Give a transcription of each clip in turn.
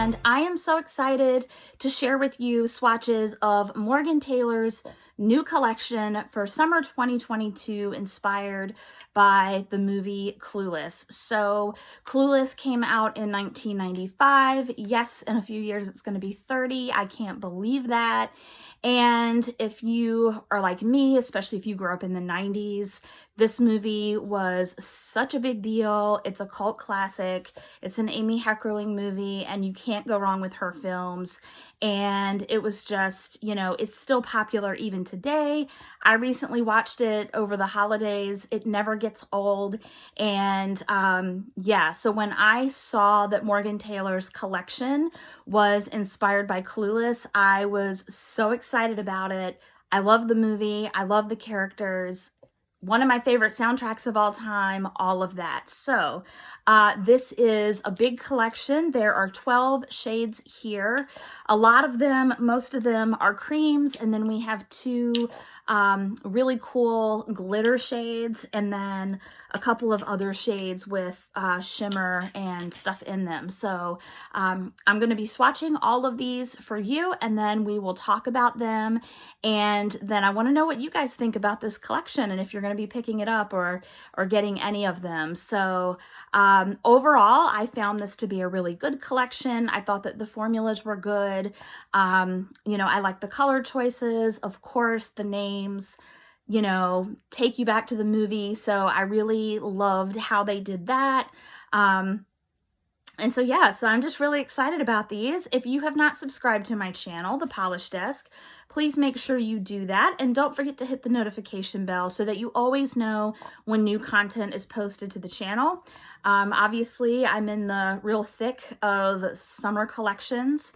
and I am so excited to share with you swatches of Morgan Taylor's new collection for summer 2022 inspired by the movie Clueless. So Clueless came out in 1995. Yes, in a few years it's going to be 30. I can't believe that. And if you are like me, especially if you grew up in the 90s, this movie was such a big deal. It's a cult classic. It's an Amy Heckerling movie, and you can't go wrong with her films. And it was just, you know, it's still popular even today. I recently watched it over the holidays. It never gets old. And yeah, so when I saw that Morgan Taylor's collection was inspired by Clueless, I was so excited about it. I love the movie. I love the characters. One of my favorite soundtracks of all time, all of that. So this is a big collection. There are 12 shades here. A lot of them, most of them are creams, and then we have two really cool glitter shades, and then a couple of other shades with shimmer and stuff in them. So I'm going to be swatching all of these for you, and then we will talk about them. And then I want to know what you guys think about this collection, and if you're going to be picking it up or getting any of them. So overall, I found this to be a really good collection. I thought that the formulas were good. You know, I like the color choices, of course, the names, you know, take you back to the movie. So I really loved how they did that. And so, yeah, so I'm just really excited about these. If you have not subscribed to my channel, The Polish Desk, please make sure you do that. And don't forget to hit the notification bell so that you always know when new content is posted to the channel. Obviously, I'm in the real thick of summer collections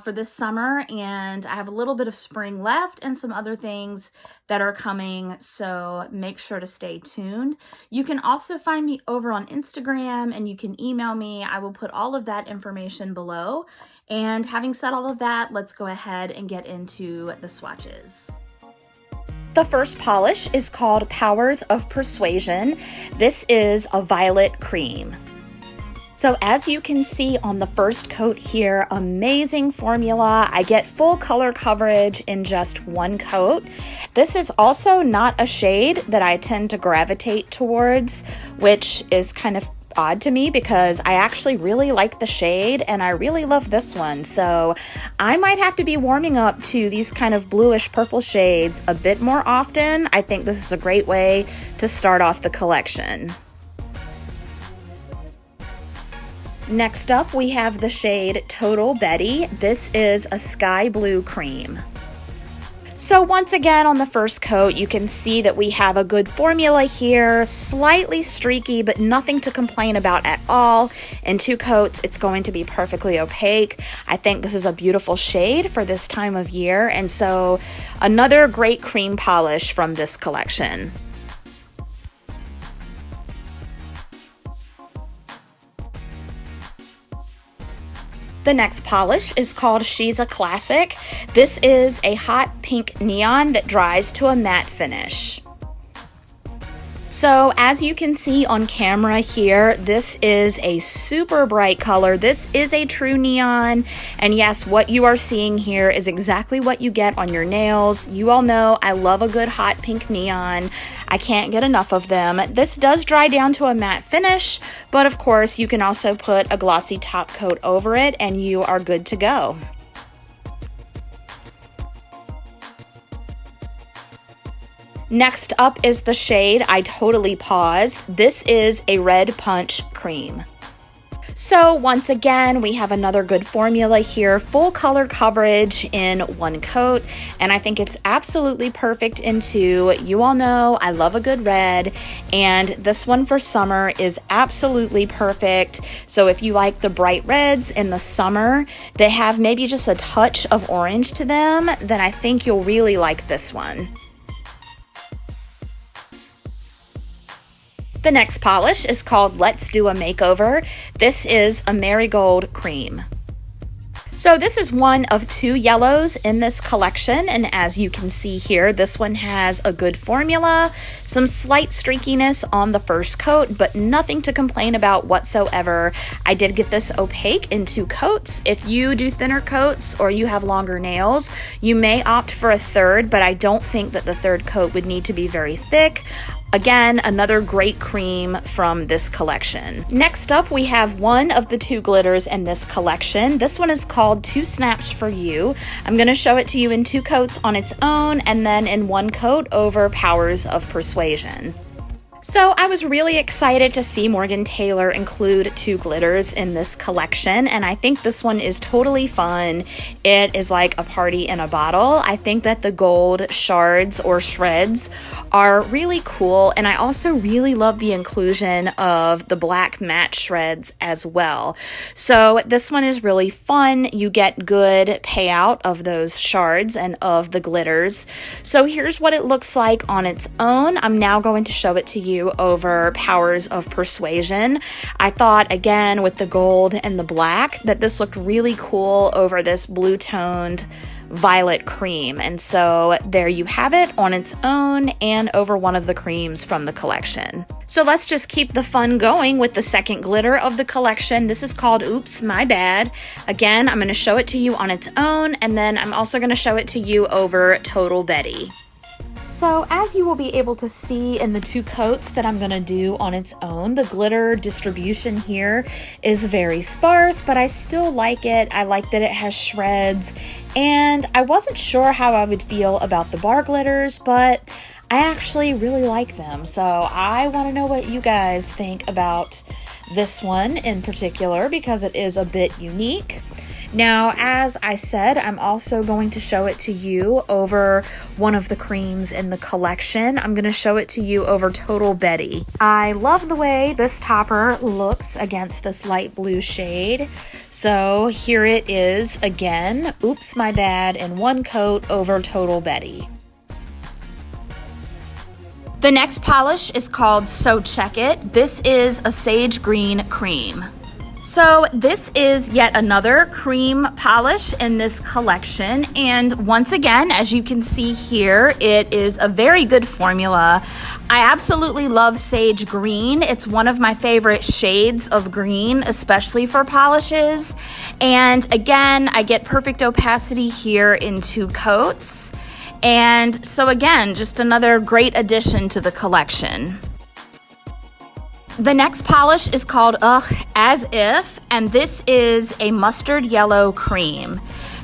for this summer, and I have a little bit of spring left and some other things that are coming, so make sure to stay tuned. You can also find me over on Instagram, and you can email me. I will put all of that information below. And having said all of that, let's go ahead and get into the swatches. The first polish is called Powers of Persuasion. This is a violet cream. So as you can see on the first coat here, amazing formula. I get full color coverage in just one coat. This is also not a shade that I tend to gravitate towards, which is kind of odd to me because I actually really like the shade and I really love this one. So I might have to be warming up to these kind of bluish purple shades a bit more often. I think this is a great way to start off the collection. Next up, we have the shade Total Betty. This is a sky blue cream. So once again, on the first coat, you can see that we have a good formula here, slightly streaky, but nothing to complain about at all. In two coats, it's going to be perfectly opaque. I think this is a beautiful shade for this time of year, and so another great cream polish from this collection. The next polish is called She's a Classic. This is a hot pink neon that dries to a matte finish. So as you can see on camera here, this is a super bright color. This is a true neon. And yes, what you are seeing here is exactly what you get on your nails. You all know I love a good hot pink neon. I can't get enough of them. This does dry down to a matte finish, but of course you can also put a glossy top coat over it and you are good to go. Next up is the shade I totally paused. This is a Red Punch cream. So once again, we have another good formula here, full color coverage in one coat, and I think it's absolutely perfect in two. You all know I love a good red, and this one for summer is absolutely perfect. So if you like the bright reds in the summer that have maybe just a touch of orange to them, then I think you'll really like this one. The next polish is called Let's Do a Makeover. This is a marigold cream. So this is one of 2 yellows in this collection, and as you can see here, this one has a good formula, some slight streakiness on the first coat, but nothing to complain about whatsoever. I did get this opaque in 2 coats. If you do thinner coats or you have longer nails, you may opt for a third, but I don't think that the third coat would need to be very thick. Again, another great cream from this collection. Next up, we have one of the 2 glitters in this collection. This one is called 2 Snaps for You. I'm going to show it to you in 2 coats on its own and then in 1 coat over Powers of Persuasion. So I was really excited to see Morgan Taylor include 2 glitters in this collection, and I think this one is totally fun. It is like a party in a bottle. I think that the gold shards or shreds are really cool, and I also really love the inclusion of the black matte shreds as well. So this one is really fun. You get good payout of those shards and of the glitters. So here's what it looks like on its own. I'm now going to show it to you over Powers of Persuasion. I thought, again, with the gold and the black, that this looked really cool over this blue-toned violet cream. And so there you have it on its own and over one of the creams from the collection. So let's just keep the fun going with the second glitter of the collection. This is called Oops, My Bad. Again, I'm going to show it to you on its own, and then I'm also going to show it to you over Total Betty. So as you will be able to see in the 2 coats that I'm going to do on its own, the glitter distribution here is very sparse, but I still like it. I like that it has shreds, and I wasn't sure how I would feel about the bar glitters, but I actually really like them. So I want to know what you guys think about this one in particular, because it is a bit unique. Now, as I said, I'm also going to show it to you over one of the creams in the collection. I'm going to show it to you over Total Betty. I love the way this topper looks against this light blue shade. So here it is again. Oops, My Bad in 1 coat over Total Betty. The next polish is called So Check It. This is a sage green cream. So this is yet another cream polish in this collection, and once again, as you can see here, it is a very good formula. I absolutely love sage green. It's one of my favorite shades of green, especially for polishes. And again, I get perfect opacity here in 2 coats. And so again, just another great addition to the collection. The next polish is called Ugh, As If, and this is a mustard yellow cream.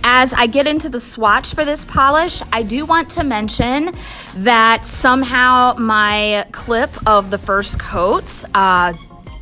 As I get into the swatch for this polish, I do want to mention that somehow my clip of the first coat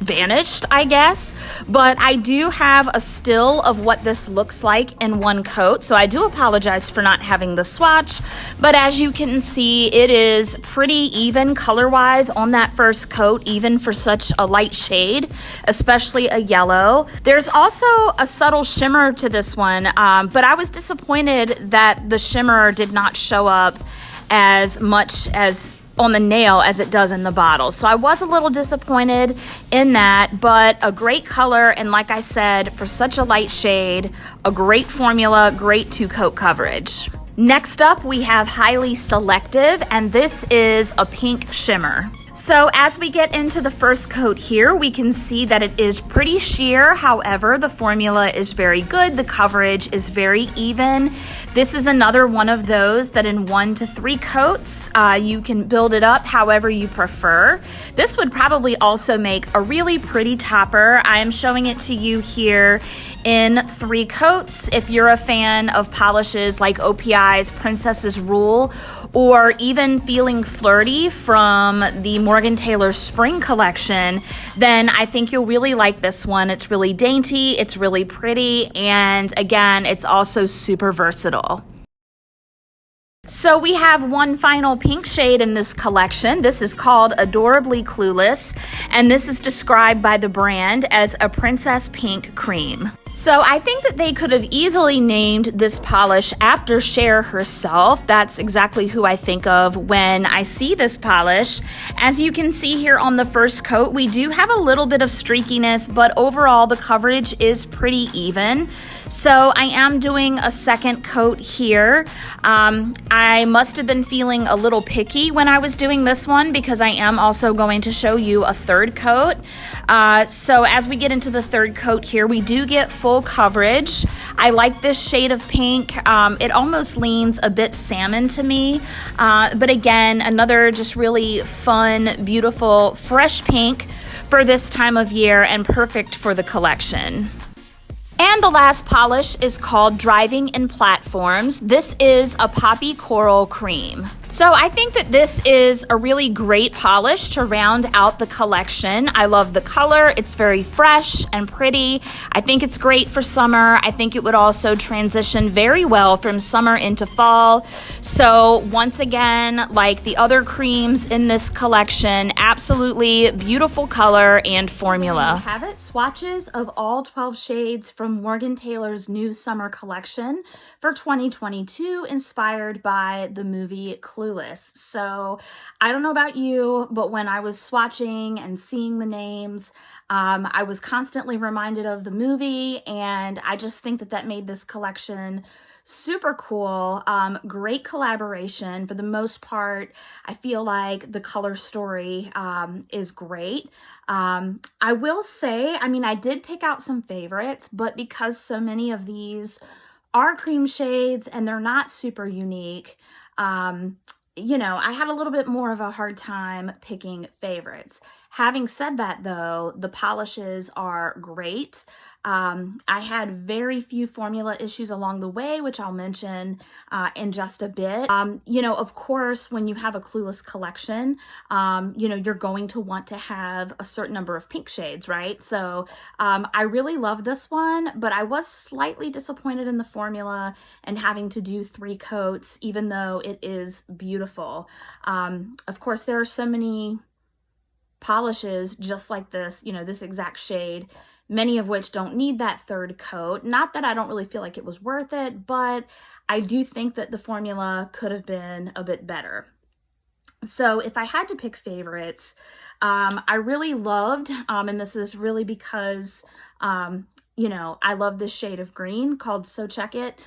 vanished, I guess, but I do have a still of what this looks like in 1 coat, so I do apologize for not having the swatch, but as you can see, it is pretty even color-wise on that first coat, even for such a light shade, especially a yellow. There's also a subtle shimmer to this one, but I was disappointed that the shimmer did not show up as much as on the nail as it does in the bottle. So I was a little disappointed in that, but a great color, and like I said, for such a light shade, a great formula, great 2 coat coverage. Next up, we have Highly Selective, and this is a pink shimmer. So as we get into the first coat here, we can see that it is pretty sheer. However, the formula is very good. The coverage is very even. This is another one of those that in 1 to 3 coats, you can build it up however you prefer. This would probably also make a really pretty topper. I am showing it to you here in 3 coats. If you're a fan of polishes like OPI's Princess's Rule, or even feeling flirty from the Morgan Taylor Spring collection, then I think you'll really like this one. It's really dainty, it's really pretty, and again, it's also super versatile. So we have one final pink shade in this collection. This is called Adorably Clueless, and this is described by the brand as a princess pink cream. So I think that they could have easily named this polish after Cher herself. That's exactly who I think of when I see this polish. As you can see here on the first coat, we do have a little bit of streakiness, but overall the coverage is pretty even. So I am doing a second coat here. I must have been feeling a little picky when I was doing this one because I am also going to show you a third coat. So as we get into the third coat here, we do get full coverage. I like this shade of pink. It almost leans a bit salmon to me. But again, another just really fun, beautiful, fresh pink for this time of year and perfect for the collection. And the last polish is called Driving in Platforms. This is a poppy coral cream. So I think that this is a really great polish to round out the collection. I love the color. It's very fresh and pretty. I think it's great for summer. I think it would also transition very well from summer into fall. So once again, like the other creams in this collection, absolutely beautiful color and formula. We have it, swatches of all 12 shades from Morgan Taylor's new summer collection for 2022, inspired by the movie Clueless. So I don't know about you, but when I was swatching and seeing the names, I was constantly reminded of the movie, and I just think that that made this collection super cool. Great collaboration. For the most part, I feel like the color story is great. I will say, I mean, I did pick out some favorites, but because so many of these are cream shades and they're not super unique, you know, I had a little bit more of a hard time picking favorites. Having said that, though, the polishes are great. I had very few formula issues along the way, which I'll mention in just a bit. You know, of course, when you have a Clueless collection, you know, you're going to want to have a certain number of pink shades, right? So I really love this one, but I was slightly disappointed in the formula and having to do 3 coats, even though it is beautiful. Of course, there are so many polishes just like this, you know, this exact shade, many of which don't need that third coat. Not that I don't really feel like it was worth it, but I do think that the formula could have been a bit better. So if I had to pick favorites, I really loved, and this is really because, you know, I love this shade of green called So Check It.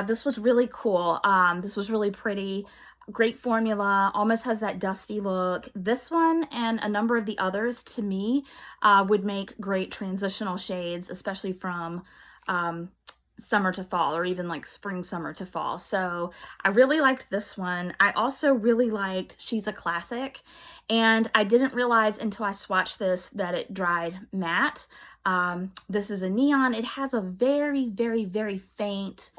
This was really cool. This was really pretty. Great formula, almost has that dusty look. This one and a number of the others, to me, would make great transitional shades, especially from summer to fall, or even like spring, summer to fall. So I really liked this one. I also really liked She's a Classic, and I didn't realize until I swatched this that it dried matte. This is a neon. It has a very, very, very faint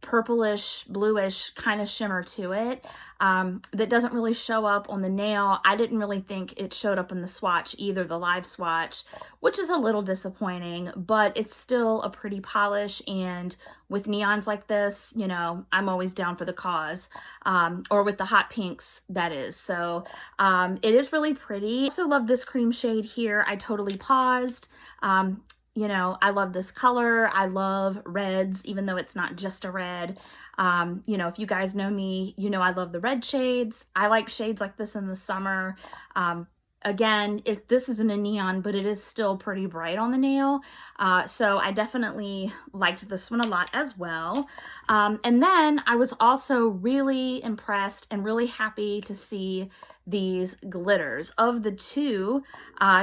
purplish, bluish kind of shimmer to it that doesn't really show up on the nail. I didn't really think it showed up in the swatch either, the live swatch, which is a little disappointing, but it's still a pretty polish, and with neons like this, you know, I'm always down for the cause, or with the hot pinks, that is. So it is really pretty. I also love this cream shade here. I totally paused. You know, I love this color. I love reds, even though it's not just a red. You know, if you guys know me, you know I love the red shades. I like shades like this in the summer. Again, if this isn't a neon, but it is still pretty bright on the nail. So I definitely liked this one a lot as well. And then I was also really impressed and really happy to see these glitters. Of the two,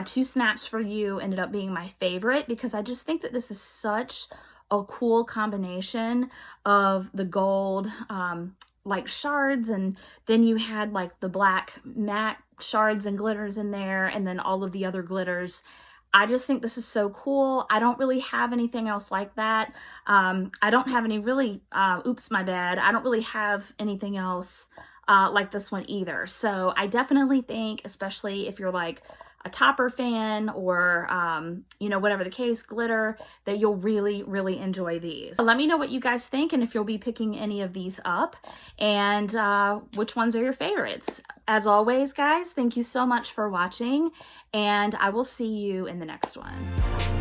Two Snaps for You ended up being my favorite because I just think that this is such a cool combination of the gold like shards, and then you had like the black matte shards and glitters in there, and then all of the other glitters. I just think this is so cool. I don't really have anything else like that. I don't have any really, oops, my bad. I don't really have anything else like this one either. So I definitely think, especially if you're like a topper fan or, you know, whatever the case, glitter, that you'll really, really enjoy these. So let me know what you guys think and if you'll be picking any of these up and which ones are your favorites. As always, guys, thank you so much for watching, and I will see you in the next one.